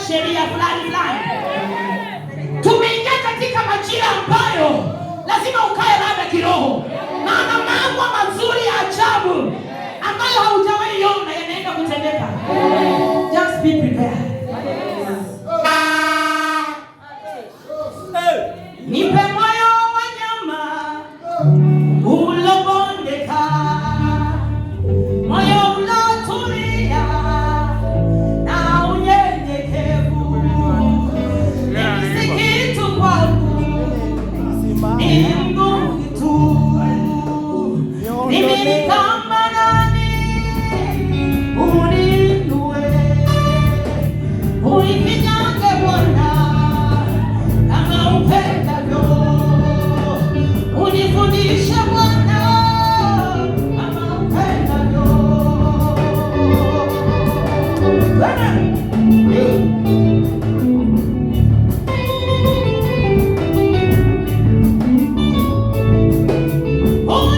sheria fulani fulani. Tumeingia katika majira ambayo lazima ukae labda kiroho, maana mambo mazuri ya ajabu ambayo haujawahi ona yanaenda kutendeka. Just be prepared. Nipe moyo wa nyama ulobondeka, moyo ulotulia na unyenyekevu. Ni kitu kwangu, ni ngumu tu. Mimi ni kama nani uninue, unifinyange Bwana kama upendavyo, unifundishe Bwana kama upendavyo. Oh,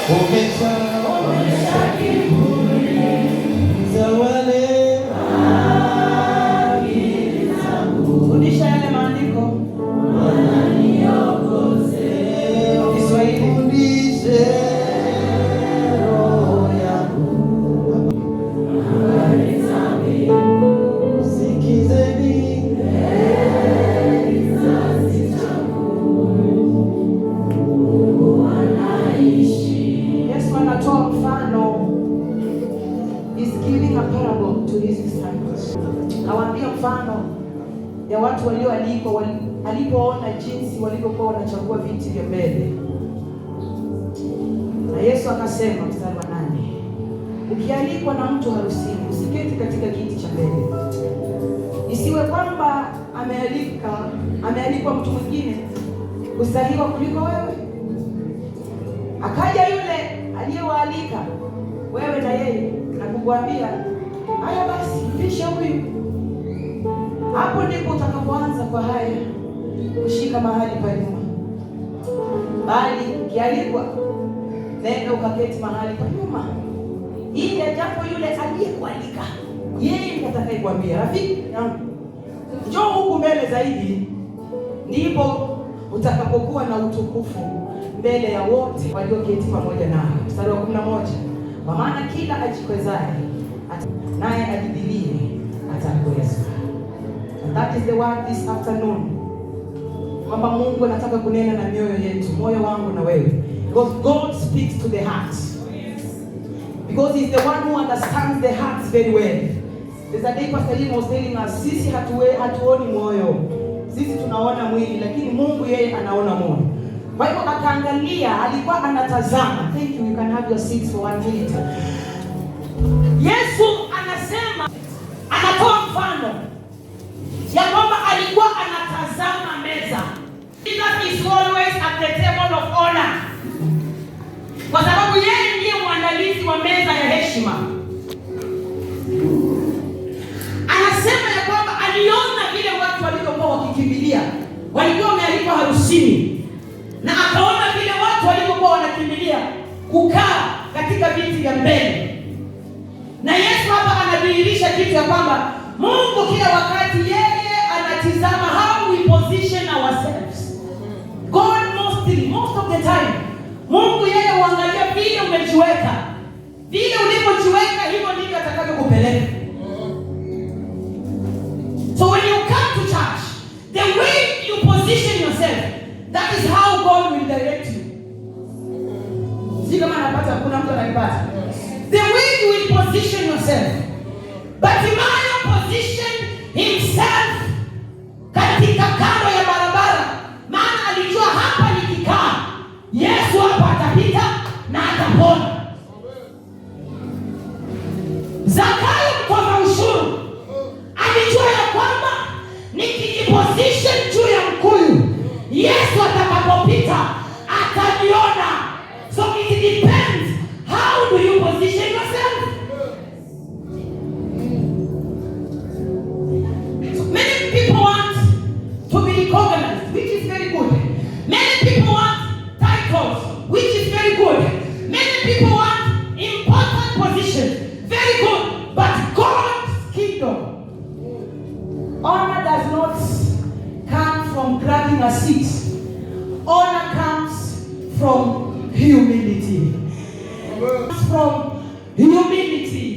Fundisha yale maandiko. Yesu anatoa mfano. He's giving a parable to his disciples. Anawaambia mfano ya watu walioalikwa alipoona jinsi walivyokuwa wanachagua viti vya mbele. Na Yesu akasema mstari wa 8, ukialikwa na mtu harusini, usiketi katika kiti cha mbele. Isiwe kwamba amealikwa mtu mwingine kustahiliwa kuliko wewe. Akaja yule aliyewaalika wewe na yeye na kukuambia, haya basi, mpishe huyu. Hapo ndipo utakapoanza kwa haya kushika mahali pa nyuma. Bali ukialikwa, nenda ukaketi mahali pa nyuma, ili japo yule aliyekualika yeye ndiye atakayekwambia, rafiki yangu, njoo huku mbele zaidi, ndipo utakapokuwa na utukufu mbele ya wote walioketi pamoja nawe. Mstari wa 11, kwa maana kila ajikwezaye naye ajidhilie atakwezwa. And that is the word this afternoon. Kwamba Mungu anataka kunena na mioyo yetu, moyo wangu na wewe. Because God speaks to the heart. Because He's the one who understands the hearts very well. There's a day Pastor Lee was telling us, sisi hatuoni moyo. Sisi tunaona mwili, lakini Mungu yeye anaona moyo. Kwa hivyo akaangalia, alikuwa anatazama. Thank you, you can have your seats for 1 minute. Yesu anasema, anatoa mfano ya kwamba alikuwa anatazama meza. Jesus is always at the table of honor. Kwa sababu yeye ndiye mwandalizi wa meza ya heshima. Anasema ya kwamba aliona vile watu walivyokuwa wakikimbilia. Walikuwa wamealikwa harusini. Na akaona vile watu walivyokuwa wanakimbilia kukaa katika viti vya mbele. Na Yesu hapa anadhihirisha kitu ya kwamba Mungu kila wakati yeye anatizama how we position ourselves. God most of the time, Mungu yeye huangalia vile umejiweka. Vile ulivyojiweka hivyo ndivyo atakavyokupeleka. So when you come to church, the way you position yourself, that is how God will direct you. Si kama anapata, kuna mtu anapata. The way you will position yourself. Bartimayo positioned himself katika kando ya barabara, maana alijua hapa nikikaa Yesu hapa atapita na atapona. Zakayo mtoza ushuru alijua ya kwamba nikijiposition juu ya mkuyu Yesu atakapopita ataniona. So it depends, how do you position yourself? Many people want to be recognized, which is very good. Many people want titles, which is very good. Many people want important positions, very good. But God's kingdom, honor does not come from grabbing a seat. Honor comes from humility. From humility.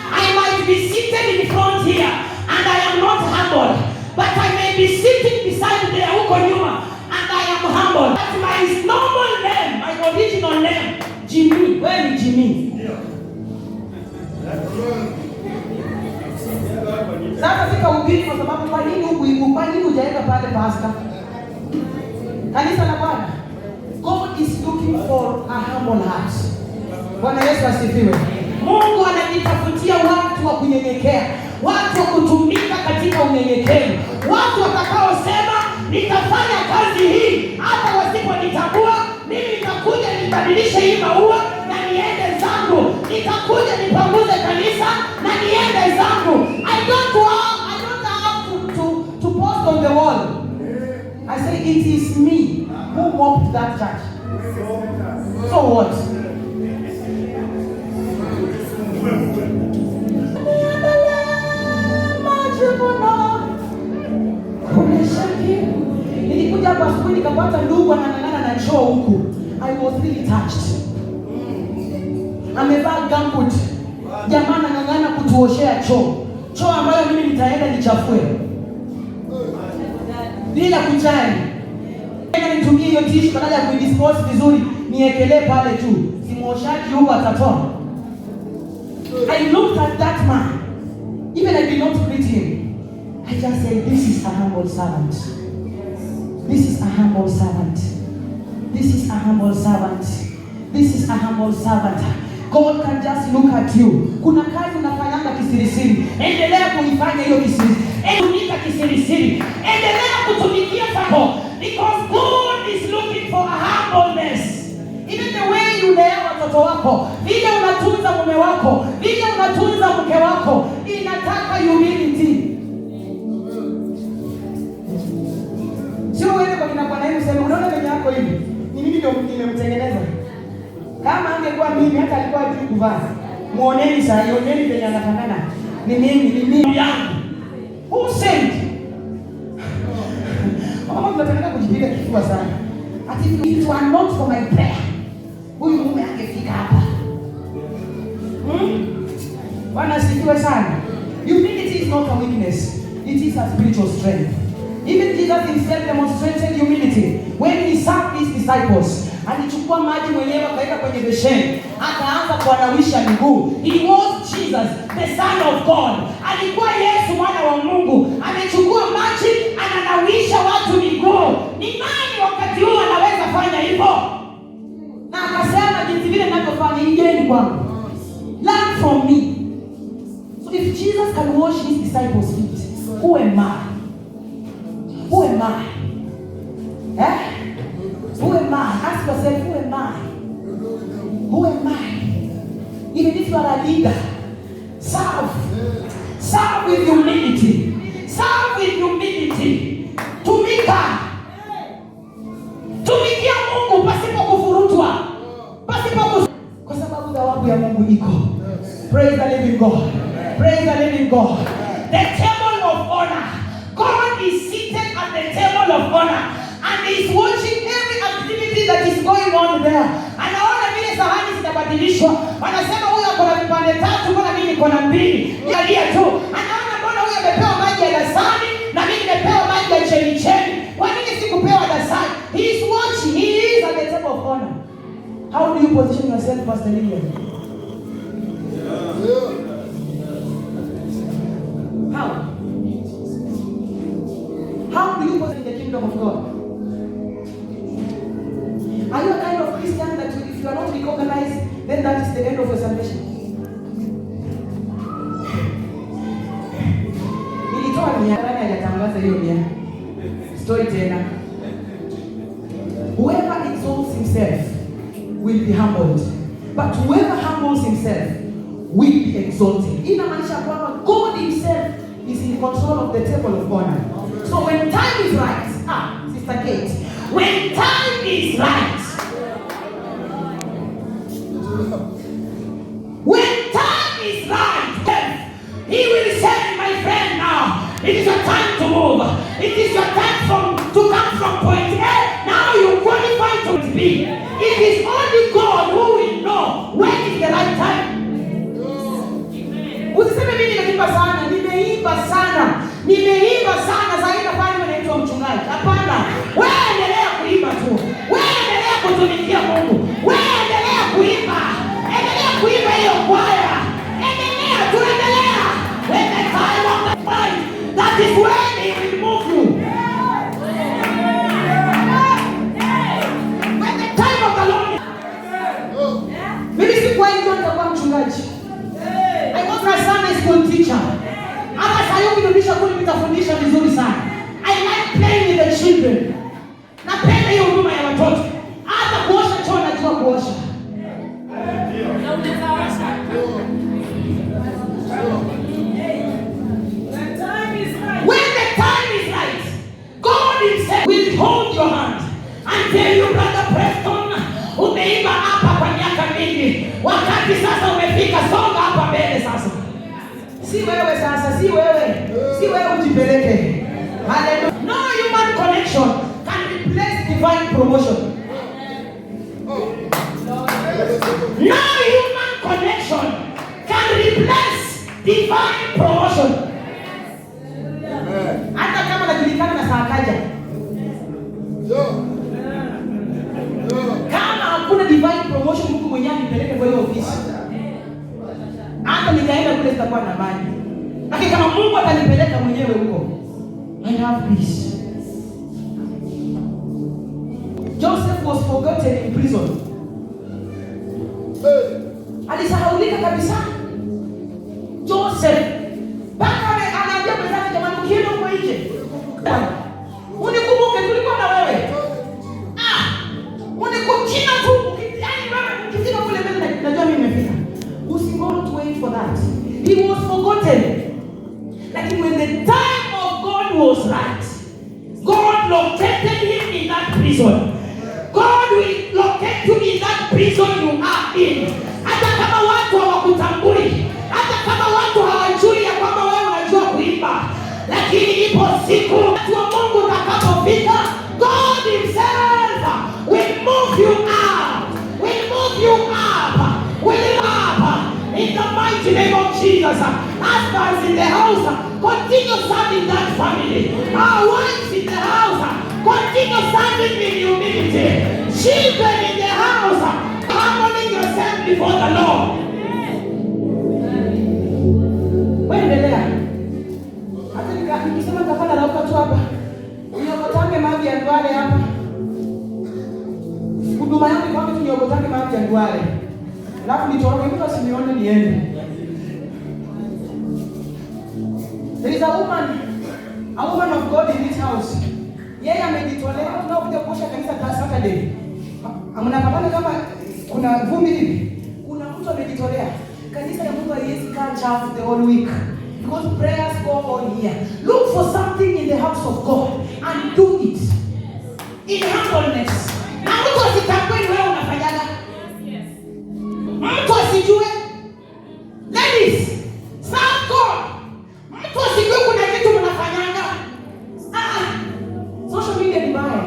I might be seated in front here and I am not humble, but I may be sitting beside there huko nyuma and I am humble. But my normal name, my original name, Jimmy. Where is Jimmy? Sasa sikahubiri kwa sababu kwa nini hujaweka pale pastor? Kanisa la Bwana. God is looking for a humble heart. Bwana Yesu asifiwe. Mungu anajitafutia watu wa kunyenyekea, watu wa kutumika katika unyenyekevu, watu watakaosema nitafanya kazi hii hata wasiponitambua. Mimi nitakuja nibadilishe hii maua na niende zangu. Nitakuja nipanguze kanisa na niende zangu. I don't have to post on the wall. I say it is me who mopped to that church. So what? Nilikuja hapa asubuhi nikapata ndugu anang'ang'ana na choo huku. I was really touched. Amevaa gumboot. Jamaa anang'ang'ana kutuoshea choo. Choo ambayo mimi nitaenda nichafue. Bila kujali. Nitumie hiyo tissue badala ya kuidispose vizuri, niekelee pale tu. Simwoshaji huko atatoa. I looked at that man. Even I did not greet him. I just said, this is a humble servant. This is a humble servant. This is a humble servant. This is a humble servant. God can just look at you. Kuna kazi unafanyanga kisirisiri. Endelea kuifanya hiyo kisirisiri. Endelea kisirisiri. Endelea kutumikia fako. Because God is looking for a humbleness. Even the way you lea watoto wako, vile unatunza mume wako, vile unatunza mke wako, inataka humility. Sio wewe kwa kina Bwana Yesu sema unaona venye yako hivi. Ni mimi ndio nimemtengeneza. Kama angekuwa mimi hata alikuwa juu kuvaa. Muoneni sasa, ioneni venye anafanana. Ni mimi yangu. Who said? Mama tunataka kujipiga kifua sana. Ati if it were not for my prayer, huyu mume angefika hapa. Bwana sifiwe sana. Humility is not a weakness. It is a spiritual strength. Even Jesus himself demonstrated humility when he served his disciples. Alichukua maji mwenyewe akaweka kwenye besheni, akaanza kuwanawisha miguu. He was Jesus, the Son of God. Alikuwa Yesu mwana wa Mungu. Amechukua maji ananawisha watu miguu. Ni nani wakati huu anaweza fanya hivyo? Na akasema jinsi vile ninavyofanya, ingieni kwangu. Learn from me. So if Jesus can wash his disciples' feet, who am I? Who am I? Who am I? Ask yourself, who am I? Who am I? Even if you are a leader, serve. Serve with humility. Serve with humility. Tumika. Tumikia Mungu pasipo kufurutwa. Kwa sababu thawabu ya Mungu iko. Praise the living God. Praise the living God. The table of honor. God is seated at the table of honor and is watching every activity that is going on there. Anaona vile sahani zinabadilishwa. Wanasema huyu ako na vipande 3, mbona mimi niko na 2? Angalia tu. Anaona mbona huyu amepewa maji ya dasani na mimi nimepewa maji ya chemichemi. Kwa nini sikupewa dasani? He is watching. He is at the table of honor. How do you position yourself, Pastor Lilian? How do you position in the kingdom of God? Are you a kind of Christian that if you are not recognized, then that is the end of your salvation? Nilitoa miaka hajatangaza hiyo nia. Story tena. Whoever exalts himself will be humbled, but whoever humbles himself will be exalted. Inamaanisha kwamba God himself is in control of the table of honor. So when time is right, Sister Kate, when time is right, when time is right, he will say, my friend, now it is your time to move. It is your time to come from point A. Now you qualify to B. It is only God who will know when is the right time. Usiseme mimi nimeimba sana, nimeimba sana zaidi pale mnaitwa mchungaji. Hapana. Wewe endelea kuimba tu. Wewe endelea kutumikia Mungu. Wewe endelea kuimba. Endelea kuimba hiyo kwaya. Endelea. When the time of the fight, that is when he will move you. When the time of the Lord. Mimi sikuwa nitakuwa mchungaji. I was a Sunday school teacher. Hata sasa hivi nirudisha kule nitafundisha Wakati sasa umefika, songa hapa mbele sasa. Si wewe sasa, si wewe. Si wewe ujipeleke. Hallelujah. No human connection can replace divine promotion. No human connection can replace divine promotion. Hata kama najulikana na saa kaja. Kama hakuna divine promotion, Mungu mwenyewe anipeleke kwa hiyo ofisi. Hata nikaenda kule sitakuwa na amani. Lakini kama Mungu atanipeleka mwenyewe huko, I have peace. Joseph was forgotten in prison. Alisahaulika kabisa. Joseph baka anaambia mwenzake, jamani, ukienda huko nje unikumbuke, tulikuwa na wewe. Unikumbuka tu, yaani wewe ukifika kule mbele najua mimi nimefika. Don't wait for that. He was forgotten. Like when the time of God was right, God located him in that prison. God will locate you in that prison you are in. Hata kama watu hawakutambui, hata kama watu hawajui ya kwamba wewe unajua kuimba, lakini ipo siku watu wa Mungu utakapofika, God himself will move you up. Will move you up. Will up. In the mighty name of Jesus. Husbands in the house, continue serving that family. Our wives in the house, continue serving in humility. Children in the house, humbling yourself before the Lord. Endelea. Hata nikisema kafana na uko tu hapa. Uniokotange maji ya Ndwale hapa. Huduma yangu kwamba tuniokotange maji ya Ndwale. Alafu nitoroke, mtu asinione niende. There is a woman of God in this house. Yeye amejitolea, tunakuja kuosha kanisa kwa Saturday. Mnapambana kama kuna vumbi hivi. Kuna mtu amejitolea. Kanisa ya Mungu haiwezi kaa chafu the whole week. Because prayers go on here. Look for something in the house of God and do it. In humbleness. Na mtu asitambue wewe unafanyaga. Mtu asijue. Ladies, serve God. Mtu asijue kuna kitu mnafanyanga. Social media ni mbaya.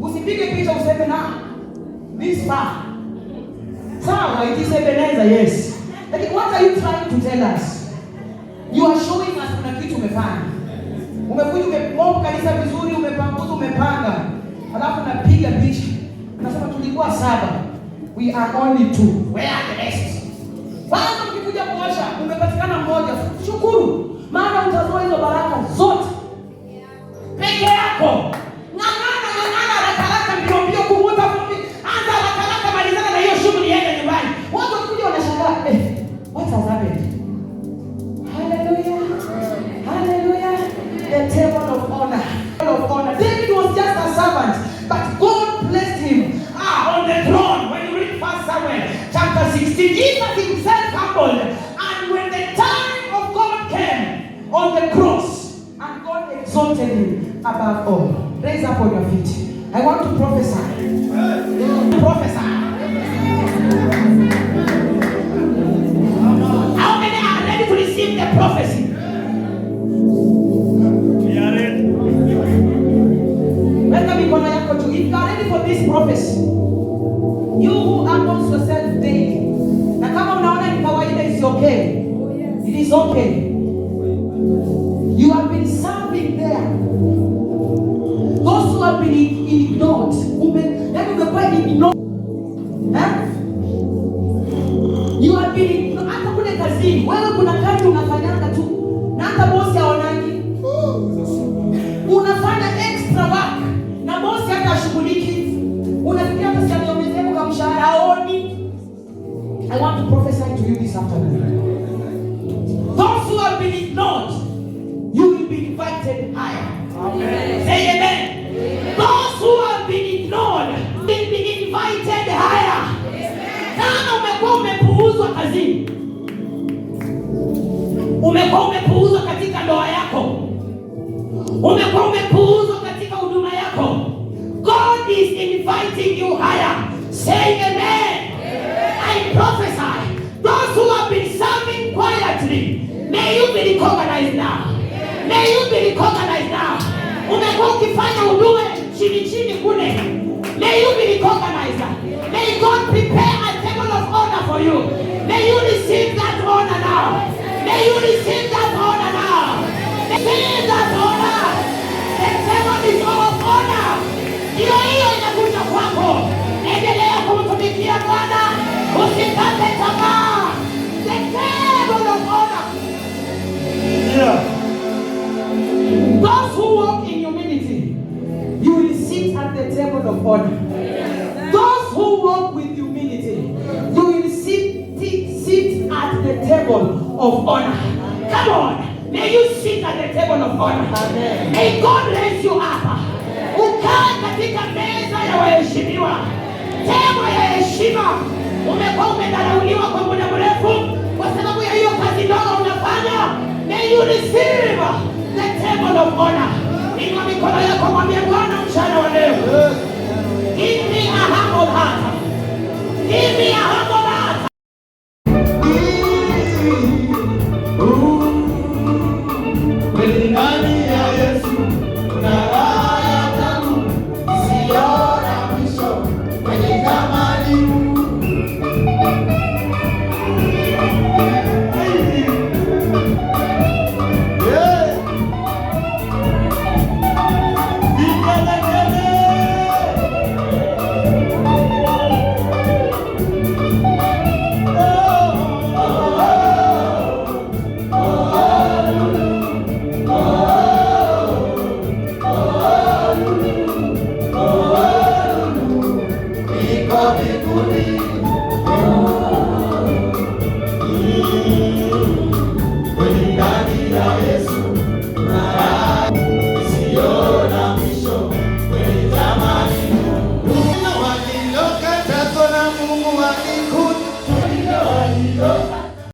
Usipige picha useme na this far. Sawa, it is Ebenezer, yes. Like, what are you trying to tell us? You are showing us kuna kitu umefanya. Umekuja umepomba kanisa vizuri, umepanguza, umepanga. Halafu napiga picha. Unasema tulikuwa 7. We are only 2. Where are the rest? Kwanza ukikuja kuosha, umepatikana mmoja. Shukuru. Maana utazoa hizo baraka zote. Peke yako. Ng'ang'ana haraka mbio kuvuta vumbi. Anza haraka malizana na hiyo shughuli yende nyumbani. Watu wakikuja wanashangaa, what has happened? Hallelujah. Hallelujah. The table of honor. David was just a servant, but God blessed him on the throne. When you read 1 Samuel chapter 16, Jesus himself humbled, and when the time of God came on the cross, and God exalted him above all. Raise up on your feet. I want to prophesy. Prophesy. How many are ready to receive the prophecy? If you are ready for this prophecy, you who humble yourself daily. Na kama unaona ni kawaida, is okay. It is okay. You have been serving there. Those who have been ignored, umekuwa ignored. You have been ignored. Hata kule kazini, wewe kuna kazi unafanyanga tu, na hata bosi haonani. Unafanya extra work. Na bosi hata shughuliki. Unafikia hata sasa niongezeko kama mshahara haoni. I want to prophesy to you this afternoon. Those who have been ignored, you will be invited higher. Amen. Say amen. Amen. Those who have been ignored will be invited higher. Kama umekuwa umepuuzwa kazini, umekuwa umepuuzwa katika ndoa yako, umekuwa umepuuzwa katika huduma yako, God inviting you higher. Say amen. I prophesy, those who have been serving quietly, may you be recognized now. May you be recognized now. Umekuwa ukifanya huduma chini chini kule. May you be recognized. May God prepare a table of honor for you. May you receive that honor now. May you receive that honor now. Receive that honor. The table is of honor. Hiyo inakuja kwako. Endelea kumtumikia Bwana. Usikate tamaa. The table of honor. Yeah. Those who walk in humility, you will sit at the table of honor. Those who walk with humility, you will sit at the table of honor. Come on, may you sit at the table of honor. Amen. May God raise you up. Ukae katika meza ya waheshimiwa, tebo ya heshima. Umekuwa umedharauliwa kwa muda mrefu kwa sababu ya hiyo kazi ndogo unafanya. May you receive the table of honor. Inua mikono yako, mwambie Bwana mchana wa leo, give me a humble heart. Give me a humble heart. Ndani ya Yesu kuna raha tamu isiyo na mwisho kwenye kamani. Ndani ya Yesu